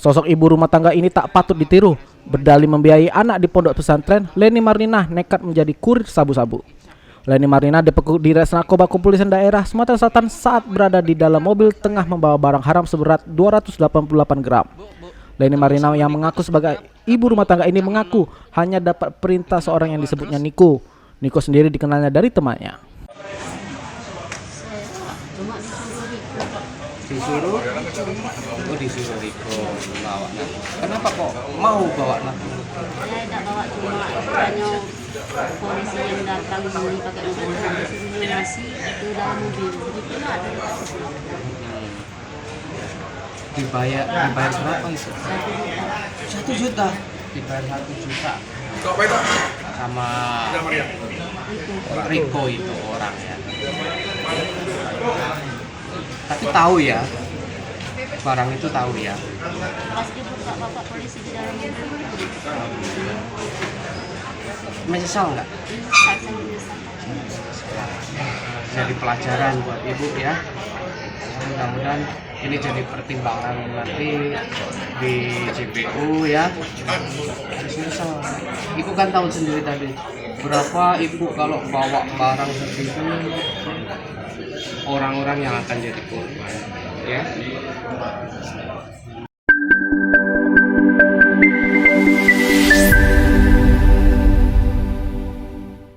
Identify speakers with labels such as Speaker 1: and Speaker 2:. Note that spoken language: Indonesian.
Speaker 1: Sosok ibu rumah tangga ini tak patut ditiru. Berdalih membiayai anak di pondok pesantren, Leni Marlina nekat menjadi kurir sabu-sabu. Leni Marlina dipekuk di Res Narkoba Kepolisian Daerah Sumatera Selatan saat berada di dalam mobil tengah membawa barang haram seberat 288 gram. Leni Marlina yang mengaku sebagai ibu rumah tangga ini mengaku hanya dapat perintah seorang yang disebutnya Niko. Niko sendiri dikenalnya dari temannya.
Speaker 2: Disuruh Riko bawa narkoba. Kenapa kok mau bawa narkoba?
Speaker 3: Saya tidak bawa, cuma hanya polisi yang datang beli pakai mobil disuruh nasi ke dalam mobil. Jadi tidak ada.
Speaker 2: Dibayar berapa itu? 1 juta. Dibayar 1 juta. Sama Riko itu orang ya. Tapi tahu ya, barang itu tahu ya.
Speaker 3: Pas dibuka bapak polisi di dalam mobil.
Speaker 2: Menyesal nggak?
Speaker 3: Saya sangat menyesal.
Speaker 2: Jadi pelajaran buat ibu ya. Mudah-mudahan ini jadi pertimbangan nanti di JPU ya. Harus menyesal. Ibu kan tahu sendiri tadi berapa ibu kalau bawa barang segitu orang-orang yang akan jadi korban ya.